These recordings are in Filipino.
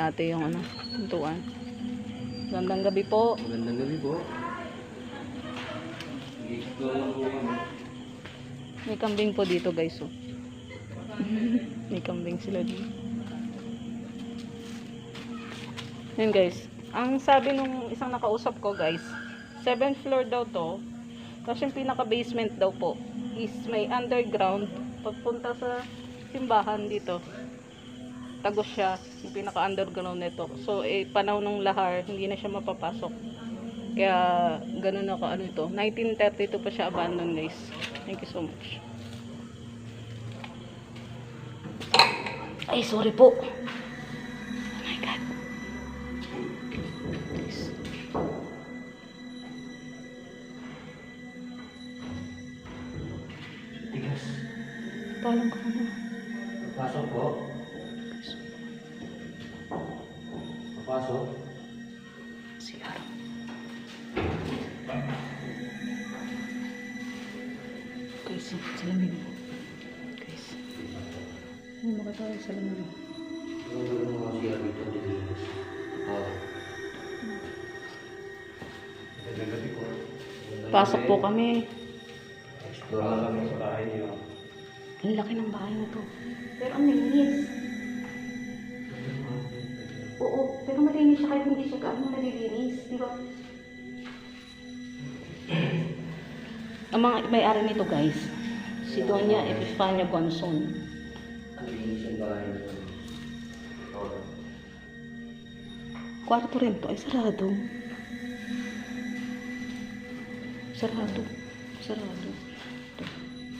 ate yung ano, pintuan. Magandang gabi po. Magandang gabi po. May kambing po dito guys. Oh. May kambing sila dito. Yun guys. Ang sabi nung isang nakausap ko guys, 7th floor daw to. Tapos yung pinaka-basement daw po is may underground. Pagpunta sa simbahan dito, tagos siya. Yung pinaka-underground nito. So, panahon ng lahar, hindi na siya mapapasok. Kaya, ganun ako, ano ito. 1932 pa siya abandoned guys. Thank you so much. Ay, sorry po. Oh my God. Guys. Tigas. Palang ko na. Papasok po. Papasok. CR. Guys, salamin mo. Guys. Ano makatawa sa salamin mo? Yung mga siya dito dito. Oo. Magandang gabi po. Pasok po kami. Explore lang kami sa bahay niyo. Ang laki ng bahay na to. Pero ang linis. Oo, pero malinis siya kahit hindi siya gaano nalilinis. Di ba? Ang mga may-ari nito guys, si Doña Epifania Gonzon. Ang linis yung bahay niyo. Oo. Kwarto rin to ay sarado. Sarado. Sarado. Ito.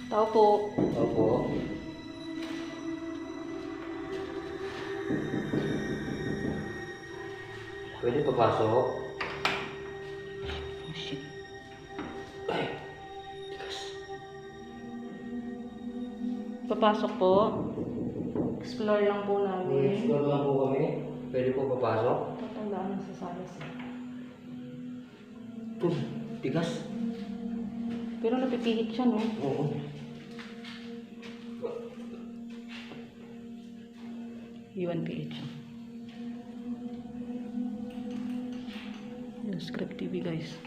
Tao po. Opo. Pwede papasok? Oh shit. Ay. Tigas. Papasok po. Explore lang po namin. Explore lang po kami. Pwede po papasok? Tatandaan na sa salas. Ito. Tigas. Pero napipihit siya, no? Oo. UNPH. Yung Script TV, guys.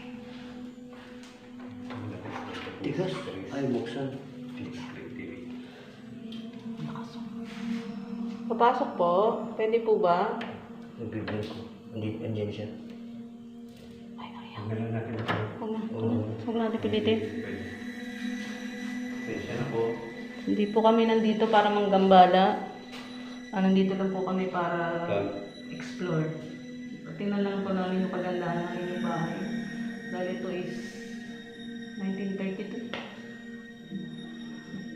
Tigas. Ay, buksan. Papasok po. Pwede po ba? Nag-bibling ko. Andiyan siya. Ay, huwag na. Huwag natin pilitin. Hindi po kami nandito para manggambala. Nandito lang po kami para explore. Tingnan lang po namin yung kagandahan ng inyong bahay. Dahil ito is 1932.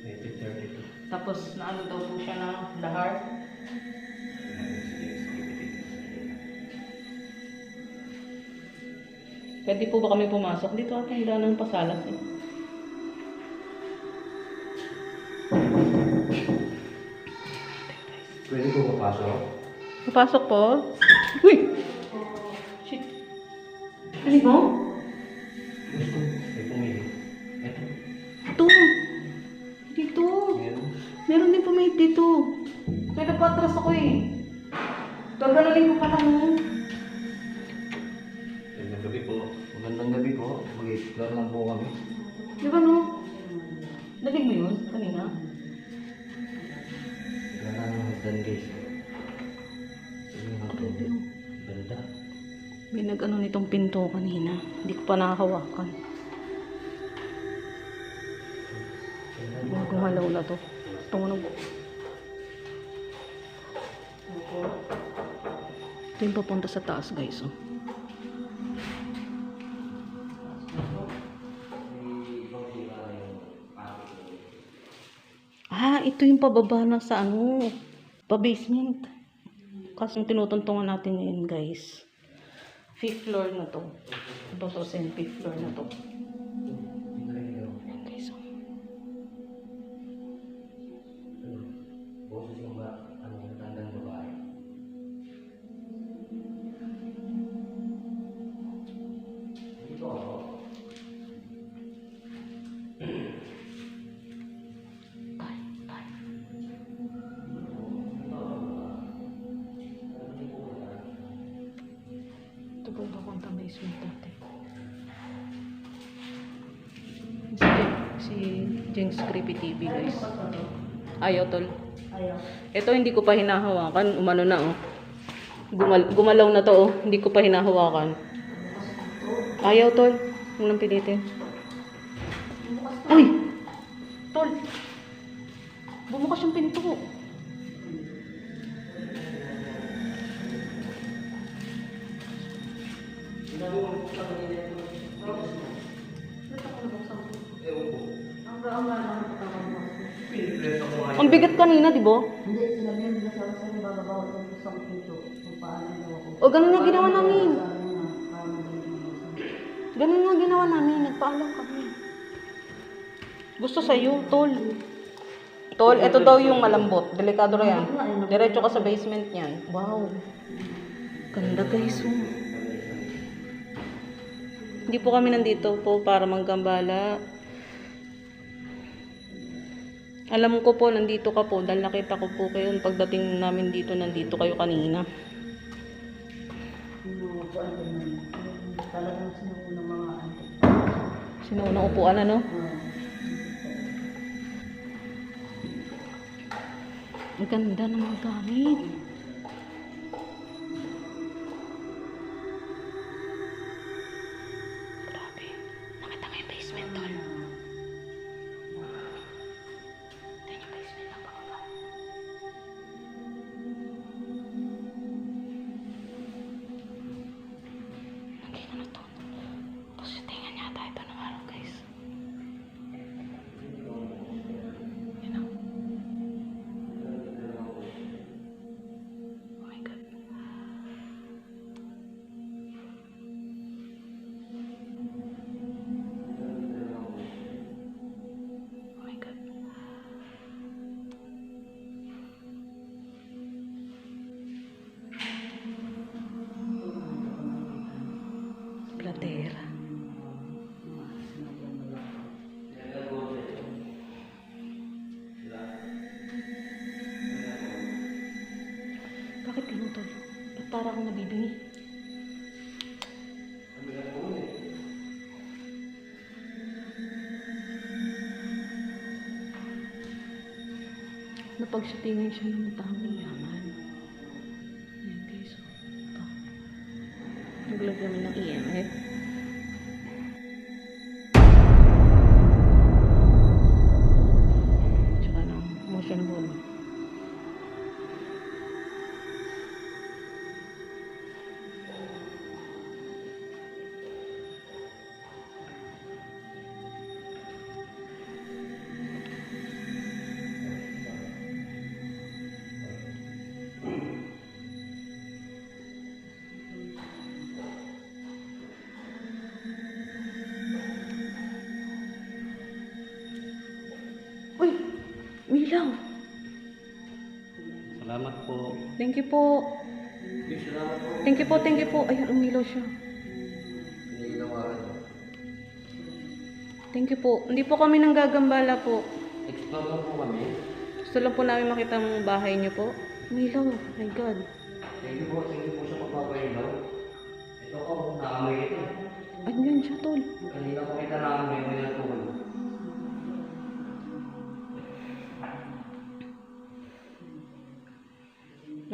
1932. Tapos naano daw po siya ng lahar. Pwede po ba kami pumasok? Dito ata yung daan ng pasalas eh. Pwede po papasok? Papasok po? Uy! Shit! Ano mo? Gusto. May pumili. Ito. Ito! Dito! Meron. Meron din pumahit dito. Kaya nagpatras ako eh. Gagalalin ko pa lang mo. Magandang gabi po. Magandang gabi po. Mag-explore lang po kami. Di ba no? Dalig mo yun kanina? Ganda ng hagdan guys. Ganda. May nag-ano nitong pinto kanina. Hindi ko pa nakahawakan. Gumalaw na to. Tumunog. Ito yung papunta sa taas guys. Oh. Ito yung pababa na sa ano, pa-basement. Kasi yung tinutuntungan natin ngayon guys. 5th floor na to. Ito to, 5th floor na to. Guys, oh. Boses yung ba? Ano yung tandang babae? Dito ako. po papuntang basement dati. Si Jengs Creepy TV guys. Ayaw tol. Ayaw. Ito hindi ko pa hinahawakan. Umano na oh. Gumalaw na to oh. Hindi ko pa hinahawakan. Ayaw tol. Huwag nang pilitin. Uy! Tol! Bumukas yung pinto. Ang bigat kanina, di ba? Hindi, sinabi yung bilang sa akin, babawat ng isang pinto. Kung paano daw ako. O, ganun nga ginawa namin. Sabi na, paano daw yung Ganun nga ginawa namin. Nagpaalam kami. Gusto sa'yo, tol. Tol, ito daw yung malambot. Delikado rin yan. Diretso ka sa basement niyan. Wow. Ganda guys. Oh. Hindi po kami nandito po para manggambala. Alam ko po, nandito ka po. Dahil nakita ko po kayo. Pagdating namin dito, nandito kayo kanina. mga upuan ko naman. Talagang sinuunang mga antik. Sinuunang upuan, ano? Ang ganda ng mga gamit. Grabe. Nakita mo yung basement, tol. Ito yung basement ng pababa. Nakita na to. Positingan yata ito ng araw, guys. Yan o. Oh my God. Oh my God. Platera. Bakit ganun, tol? Ba't para akong nabibingi? Napagshootingan siya ng tamang yaman. Ayan guys. Ito. Naglagyan kami ng EMF. Tsaka ng motion ball. Uy! Milaw! Salamat po. Thank you po. Salamat po. Thank you po, thank you po. Ayun, umilaw siya. Pinaginawaran niyo. Thank you po. Hindi po kami nanggagambala po. Explore lang po kami. Gusto lang po namin makita ang bahay niyo po. Umilaw. Oh my God. Thank you po sa pagpapahingaw. Ito ko, naamoy ito. Andyan siya, tol. Kanina ko kita naamoy mo yung tuhod.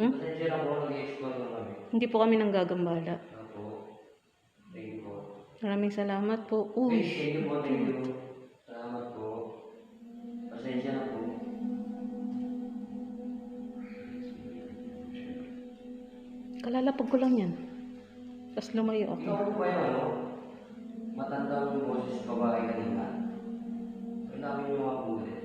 Hmm? Pasensya lang po, nag-explore lang kami. Hindi po kami nanggagambala. Opo. Thank you po. Maraming salamat po. Thank Uy. you po, thank you. Salamat po. Pasensya na po. Kalalapag ko lang yan. Tapos lumayo Ikaw ako. po ba yung ano? Matandang boses babae kanina? Kailangan yung mga kulit.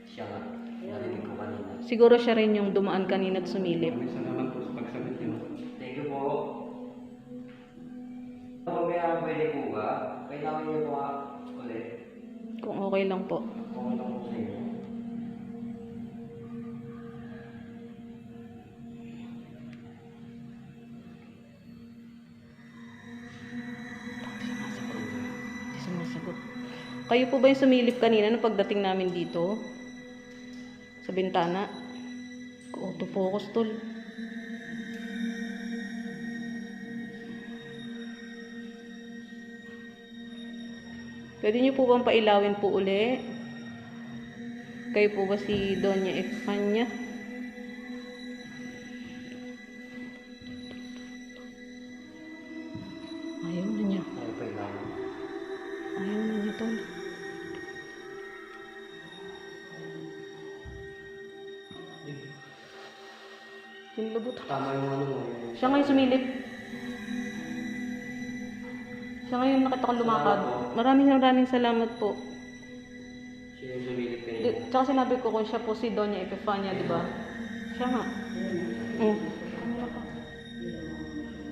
Siya nga. Narinig ko kanina. Siguro siya rin yung dumaan kanina at sumilip. Salamat po sa pagsagot niyo. Thank you po. Mamaya pwede po ba? Kailangan niyo po ulit. Kung okay lang po. Okay lang po sa inyo. Hindi sumasagot. Kayo po ba yung sumilip kanina nung pagdating namin dito? Sa bintana? Auto-focus, tol. Pwede niyo po bang pailawin po uli? Kayo po ba si Doña Efania? Ayaw na niya. Ayaw pa ilalim. Ayaw na niya, tol. Sinlubot. Tama yung ano mo. Siya ngayon sumilip. Siya ngayon nakita ko lumakad. Maraming salamat po. Siya yung sumilip kayo. Tsaka sinabi ko kung siya po si Doña Epifania, di ba? Siya nga. Mm.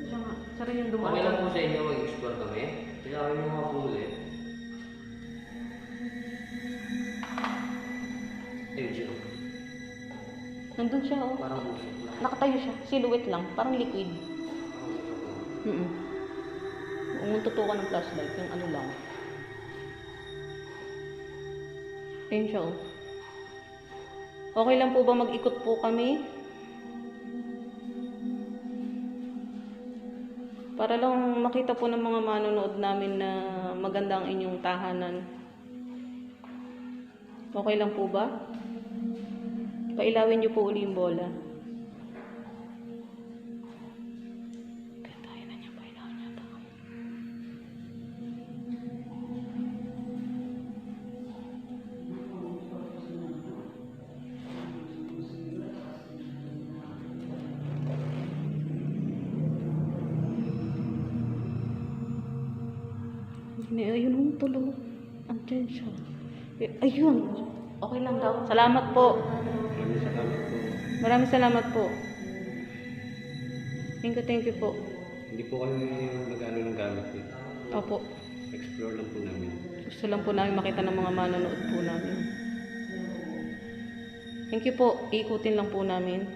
Siya nga. Siya rin yung dumaan. Okay lang po sa inyo mag-explore kami. Kailangan yung mga puli. Ayun siya. Nandun siya, oh. Parang busok lang. Nakatayo siya. Silhouette lang. Parang liquid. Kung tutukan ng flashlight, yung ano lang. Ayun siya, oh. Okay lang po ba mag-ikot po kami? Para lang makita po ng mga manonood namin na maganda ang inyong tahanan. Okay lang po ba? Pailawin niyo po uli yung bola. Kaya na niya, pailawin niya ito. Ayun ang tulog. Andiyan siya. Ayun. Okay lang daw. Salamat po. Maraming salamat po. Thank you po. Hindi po kami mag-ano ng gamit dito. Opo. Explore lang po namin. Gusto lang po namin makita ng mga manonood po namin. Thank you po. Ikutin lang po namin.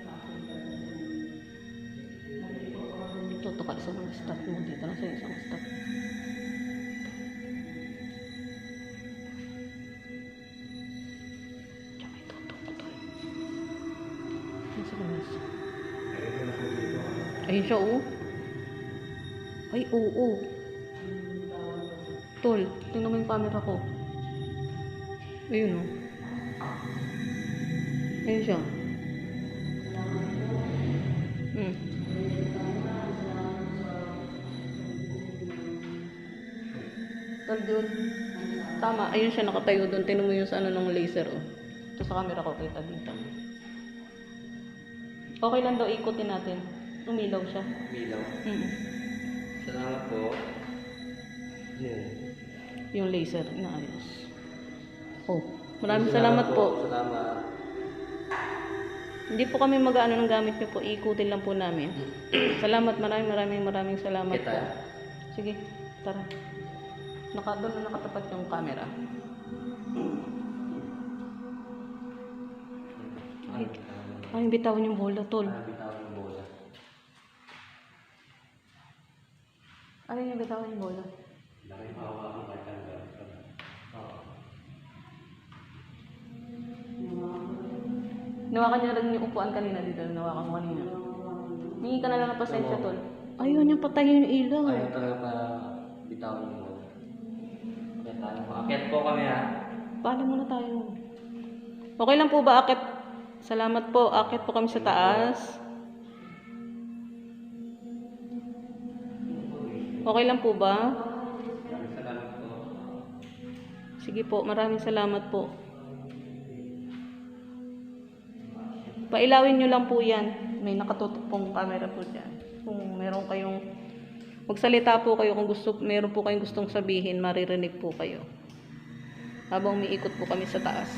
Tutuka isang stop mo dito na sa isang stop. Tsaka itutok ko to. Ayun siya, oh. Ay, oo. Tol, tingnan mo yung camera ko. Ayun, oh. Ayun siya. Tol, doon. Tama, ayun siya nakatayo doon. Tingnan mo yung sa ano ng laser, oh. Ito sa camera ko, kita dito. Okay lang daw, ikutin natin. Umilaw siya. Bilaw. Salamat po. Yun. Yung laser, inaayos. Oh, maraming salamat po. Salamat. Hindi po kami mag-ano ng gamit niyo po. Ikutin lang po namin. Salamat, maraming salamat po. Kita. Sige, tara. Doon na nakatapat yung camera. Ay, bitawan yung bola, tol. Bitawan yung bola. Ano yung bitawan yung bola? Laki pa hawakan kahit ang gamit ka. Oo. Nawakan niya rin yung upuan kanina dito. Nawakan ko kanina. Hingi ka na lang ng pasensya, tol. Ayaw niyang patayin yung ilaw. Ayaw talaga para bitawan yung bola. Kaya tayo. Maakyat po kami ha. Paano muna tayo? Okay lang po ba, akit? Salamat po. Akit po kami sa taas. Okay lang po ba? Salamat po. Sige po, maraming salamat po. Pailawin nyo lang po yan. May nakatutok pong camera po dyan. Kung meron kayong magsalita po kayo, kung meron po kayong gustong sabihin, maririnig po kayo. Habang umiikot po kami sa taas.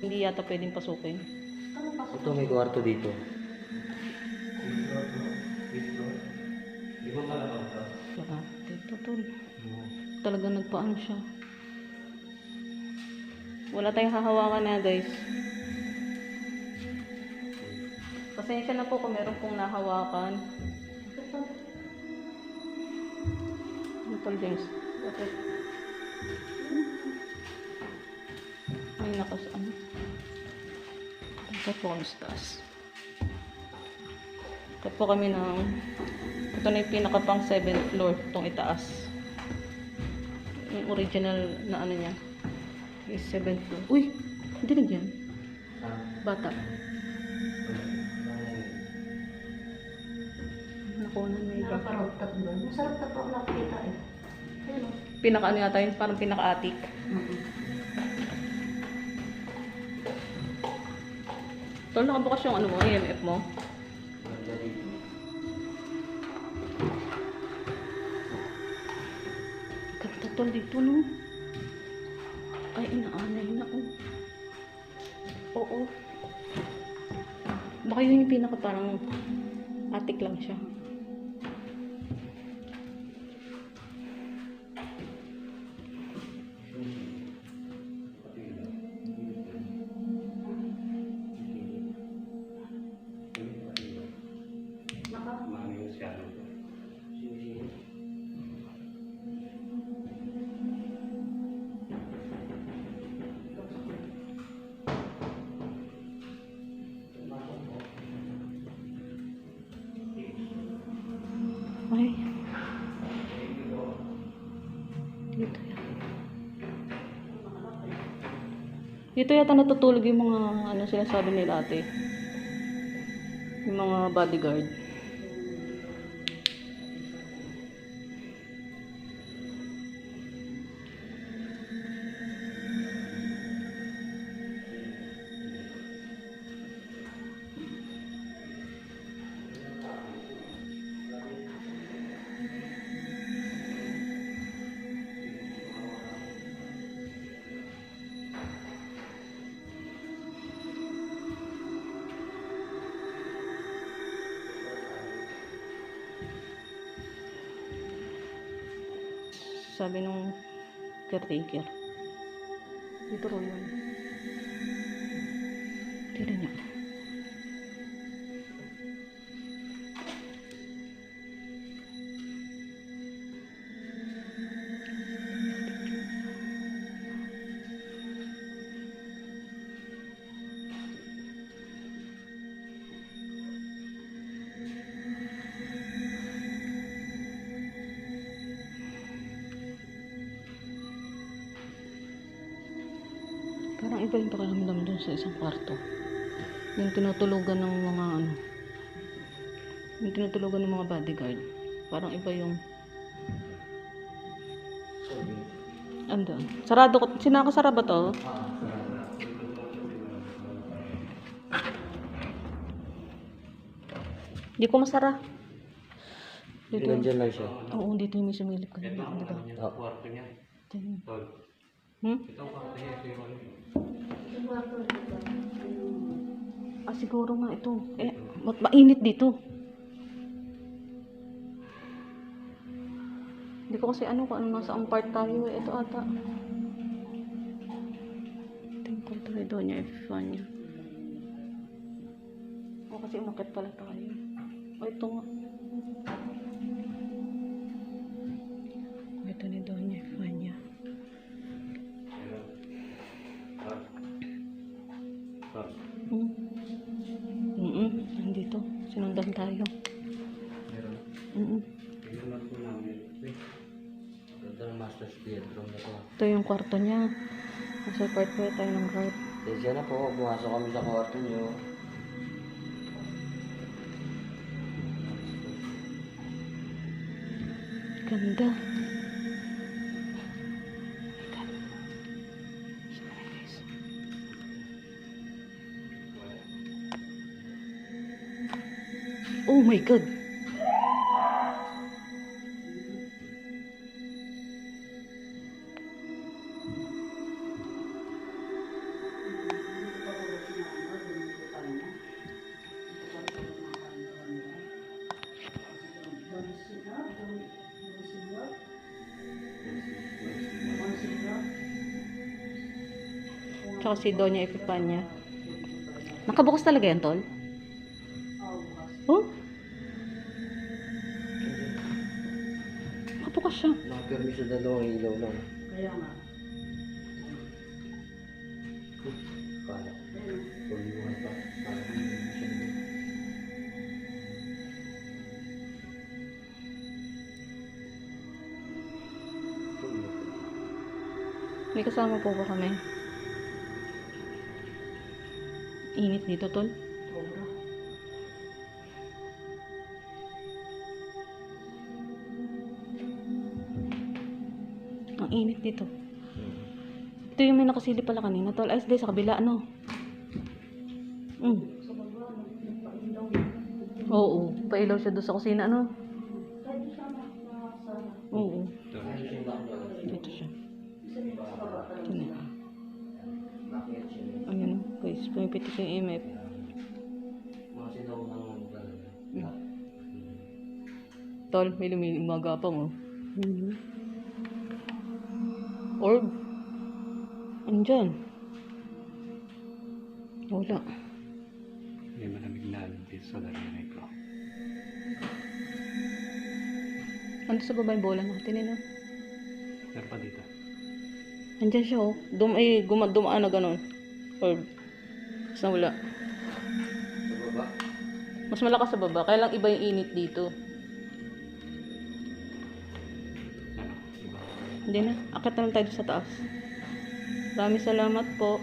Hindi yata pwedeng pasukin. Ito may kwarto dito. Di ba talaga ito? Saka, dito tol. Talaga nagpaan siya. Wala tayong hahawakan na guys. Pasensya na po kung meron pong nahawakan. Tol James. Okay. Ay, nakas ano. Ito po kami sa taas. Ito po kami ng Ito na yung pinaka pang 7th floor. Itong itaas. Yung original na ano niya. Is 7th floor. Uy! Dinig yan. Bata. Nakunan may bata. Nakakaragtap doon. Masarap na po ako nakikita eh. Ayun o. Pinaka ano yata yun, parang pinaka-attic. Tol, nakabukas yung ano mo, EMF mo. Ganda tol dito, no? Ay, inaanay na, oh. Oo. Baka yun yung pinaka parang attic lang siya. Mami yung siya. Ay. Dito yan. Dito yata natutulog yung mga ano sinasabi nila ate. Yung mga bodyguard. Sabi nung caretaker. Dito raw yun. Tira niya. Parang iba yung pakiramdam dun sa isang kwarto. Yung tinutulugan ng mga ano. Yung tinutulugan ng mga bodyguard. Parang iba yung andun. Sarado ko. Sinakasara ba to? Hindi ko masara. Dito. Nandiyan lang siya. Oo, dito yung may sumilip ka. Ito ang ano niya, Oh. kwarto niya. Tingnan. Tol. Hmm? Ito ang kwarto niya. Ito yung ano. Ah, siguro nga ito. Eh, mainit dito. Hindi ko kasi ano kung ano nasa ang part tayo eh. Ito ata. Ito yung kwarto ni Doña Efania. O kasi umakit pala tayo. O ito nga. Ito ni Doña Efania. Hmm. Nandito. Sinundan tayo. Meron. Tingnan lang po namin. Ganda ng master's bedroom na to. Ito yung kwarto niya. Nasa part pa tayo ng right. Tensya na po, pumasok kami sa kwarto niyo. Ganda. Oh my God. Tsaka si Doña Epifania. Nakabukas talaga yan, Tol? Oh? Nakabukas siya. Nakapirmi sa dalawang ilaw lang. Kaya nga. Kala. Pulungan pa. Parang hindi siya. May kasama po ba kami? Init dito, tol. Sobra. Ang init dito. Ito yung may nakasilip pala kanina, tol. Ay, di, sa kabila, ano? Sa baba, nagpailaw. Oo, pailaw siya doon sa kusina, ano? Pwede siya makasama. Oo, Ito. Ayun siya yung background. dito siya. Isa nila sa baba talaga. Ito na. Bakit siya yung Ayun, guys, pumipitik yung EMF. mga sinaw ng talaga. Tol, may lumimagapang, oh. Orb. Andyan. Wala. May malamig na dito sa darinig ko. Ando sa baba yung bola natin, eh, no? Meron pa dito. Andyan siya, oh. Dumaan na ganun. Orb. Tapos nawala. Sa baba. Mas malakas sa baba, kaya lang iba yung init dito. Ano? Iba. Hindi na, akit na lang tayo sa taas. Maraming salamat po.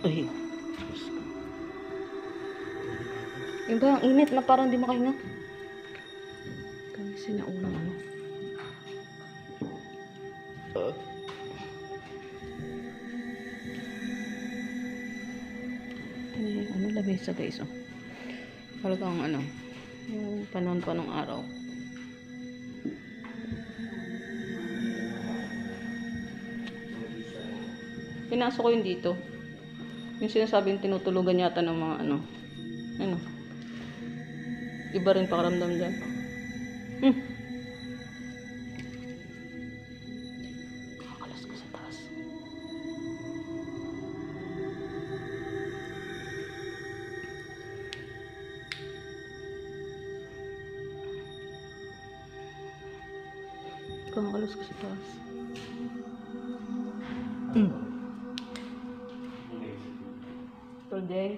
Ay. Yung ba, ang init na parang di makahinga. Kami sinauna, ano. Ano, lamesa guys, oh. Talagang ano, yung panahon pa ng araw. Pinasok ko yun dito. Yung sinasabing tinutulugan yata ng mga ano. Iba rin pakaramdam dyan. Nakakalas ko sa taas. Kumakalos ko sa taas. Tol James.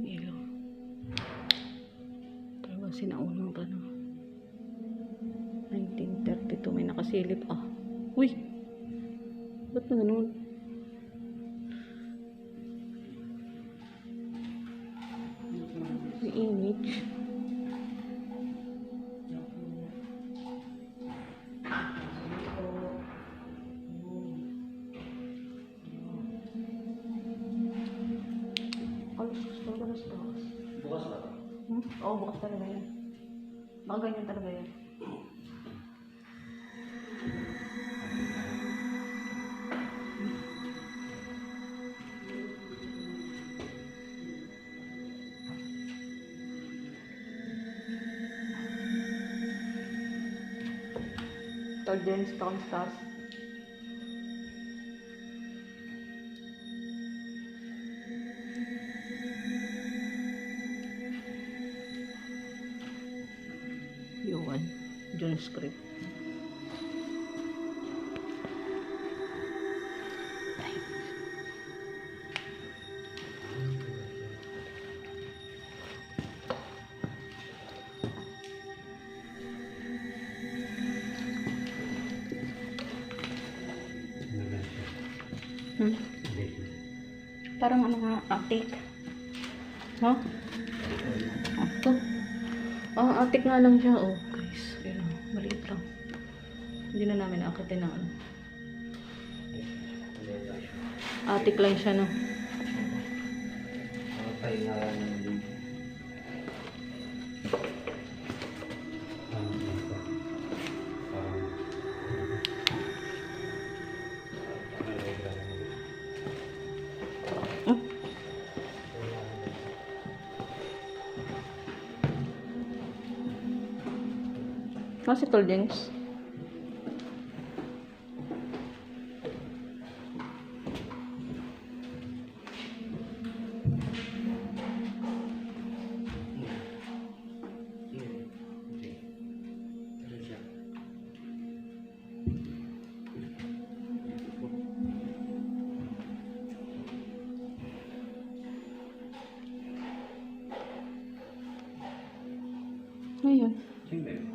Ilaw. Talaga sinaunang pa, no? 1932 may nakasilip. Ah, uy, ba't na ganun? May image. Bukas ba? Oo, bukas talaga yan. Baka ganyan talaga yan. Tol James, Tom Stars. Yuan, John script. Nagan siya. Hindi. Parang ano nga, attic. Ha? Ito. Ah, attic nga lang siya. Oh, guys. Ayun, oh, maliit lang. Hindi na namin naakitin ng ano. Attic lang siya, no? Ang pahinga ng linggo. Ano pa? Si Tol James. Ngayon. Sino yun?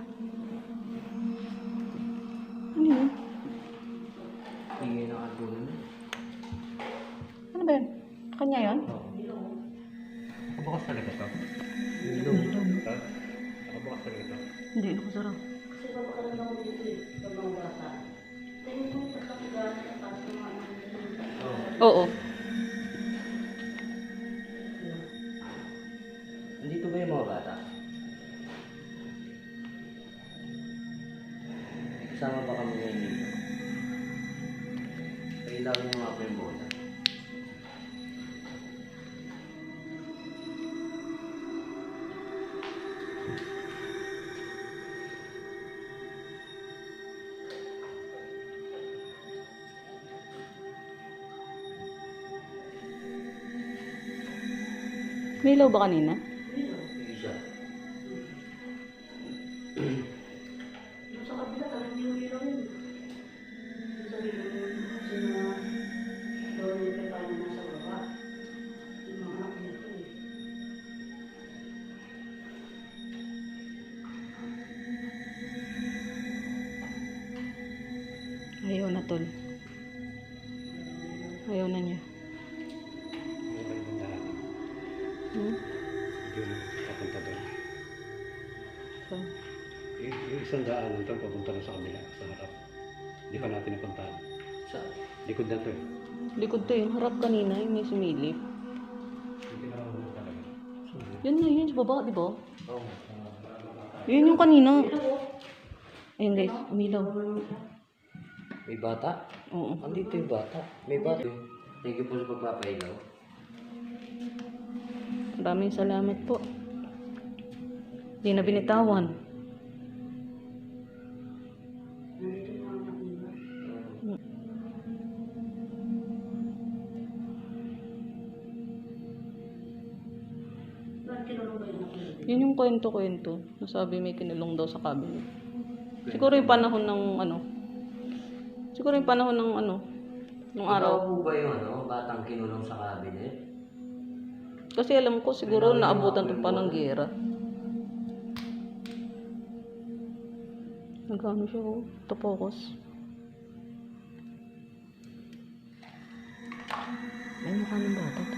Ano yun? Hindi nakatulong. Ano ba yun? Kanya yun? Nakabukas talaga to? Ha? Nakabukas talaga to? Hindi, nakasara. Kasi papakaroon ako dito eh, sa mga bata. Tingin ko pagkakagaan sa taas ng mga Oo. Nandito ba yung mga bata? Kasama ba kami ngayon dito? Kailangan mo nga po yung bola. May ilaw ba kanina? Isa. Yung sa kabila, talagang nilong-ilaw yun. Yung sa nilong-ilaw yun, kasi mga doon yung pepano nasa baba. Yung mga anak nito eh. Ayaw na, tol. Ayaw na niya. Yung ba yung daan? Hmm? Yung papunta doon. So, Yung isang daanan doon, papunta na sa kabila, sa harap. Hindi pa natin napuntahan. Sa? Likod na to eh. likod to yung harap kanina, yung may sumilip. Hindi na ako talaga. Yun na, yun sa baba, di ba? Oo. Yun yung kanina. Ayun guys, umilaw. May bata? Oo. Andito yung bata. May bata. Thank you po sa pagpapailaw. Maraming salamat po. Hindi na binitawan. Nandito yung mga anak nila. Bakit kinulong ba yung anak nila? Yun yung kwento-kwento. Nasabi may kinulong daw sa cabinet. Siguro yung panahon ng ano. Siguro yung panahon ng ano. Nung araw. Ikaw po ba yung batang kinulong sa cabinet? Kasi alam ko siguro naabutan to pa ng gera. Nagano siya oh. Tapokos. Ay, mukha ng bata to.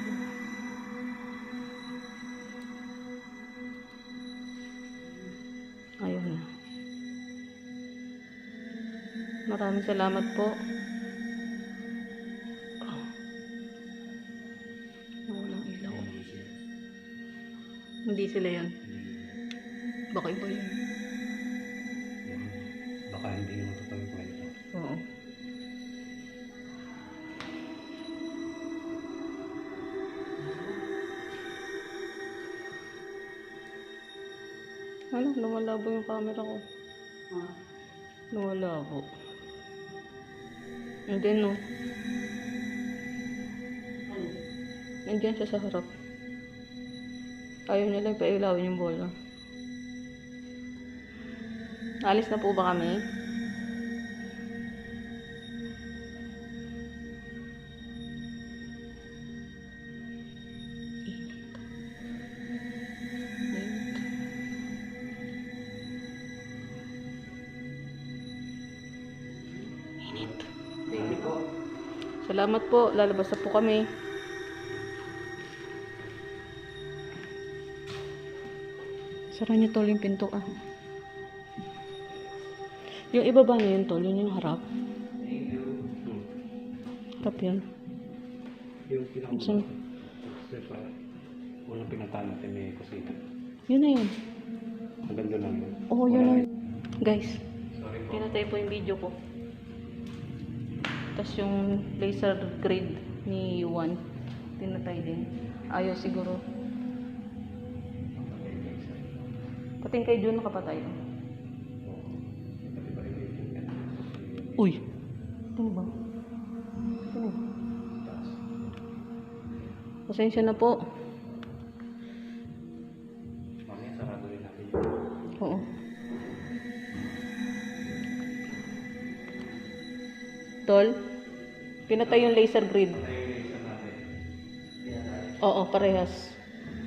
Ayun na. Maraming salamat po. Walang ilaw. Hindi siya. Hindi sila yun. Baka iba yun. Baka hindi naman totoo yung kwento. Oo. Ano? Lumalabo yung camera ko. Ha? Lumalabo. And then, no. Ano? Nandiyan siya sa harap. Ayaw niya lang pailawin yung bola. Alis na po ba kami? Thank you po. Salamat po. Lalabas na po kami. Sara niyo tol yung pinto ah. Yung ibaba niyo yun tol. Yun yung harap. Thank you. Harap yun. Yung pinaka Saan? unang pinuntahan natin may kusina. Yun na yun. Hanggang doon lang yun. Oo, yun Wala lang. Guys, Sorry po. pinatay po yung video ko. Tapos yung laser grid ni Yuan, pinatay din. Ayaw siguro. Pating kay Jun nakapatay. Uy! Ano ba? Ano? Pasensya na po. Mamaya sarado rin natin. Oo. Tol, pinatay yung laser grid. Oo, parehas.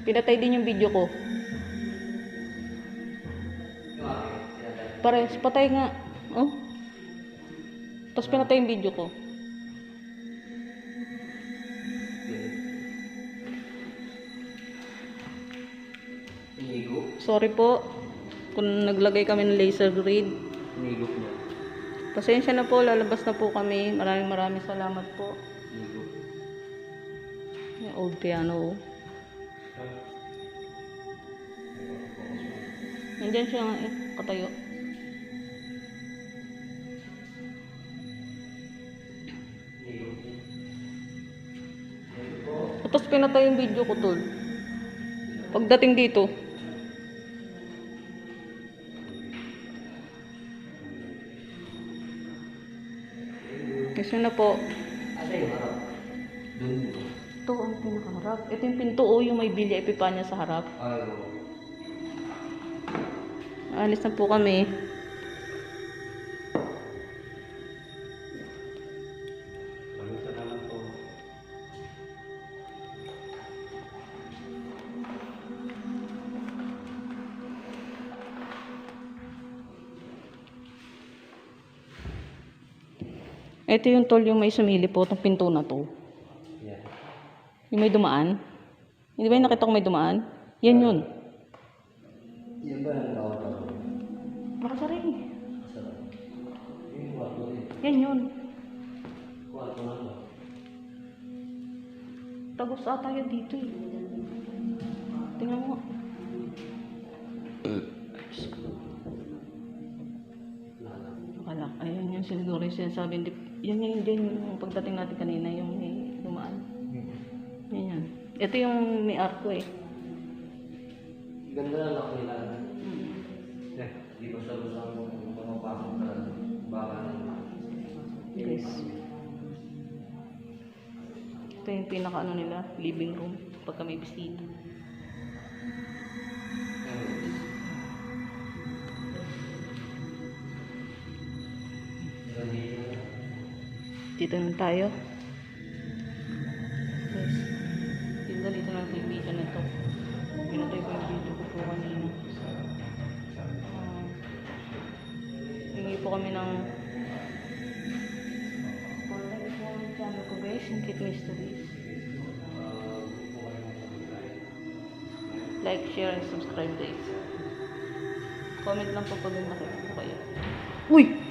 Pinatay din yung video ko. Pares, patay nga. Oh. Tapos pinatay yung video ko. Inigo. Sorry po kung naglagay kami ng laser grid. Inigo niya. Pasensya na po, lalabas na po kami. Maraming salamat po. Inigo. Yung old piano. Oh. Nandyan siya nga katayo. Inigo. Tapos pinatay yung video ko, tol. Pagdating dito. Kasi na po. Asa yung harap? Doon. Ito ang pinakaharap. Ito yung pinto, oh, yung may Villa Epipanya sa harap. Ay, oo. Alis na po kami. Maraming salamat po. Ito yung tol, yung may sumili po, itong pinto na to. Yan. Yung may dumaan. Hindi ba yung nakita ko may dumaan? Yan yun. Yan ba yung tawag? Nakasari. Sarap. Yung kwarto rin. Yan yun. Kwarto na ba? Tagos ata yan dito eh. Tingnan mo. Akala, ayun yung siguro yung sinasabi. Yan yung pagdating natin kanina, yung may dumaan. Yan yan. Ito yung may arko eh. Ganda na lang nila. Di ko sa lusang pumapasok na baka na. Yes. Ito yung pinaka ano nila, living room pagka may bisita. Dito na tayo. Yes. Dito na yung video na ito. Pinatay ko yung video ko po kanina. Hingi po kami ng channel ko guys, yung Kit Mysteries. Like, share, and subscribe guys. Comment lang po pag nakita po kayo. Uy!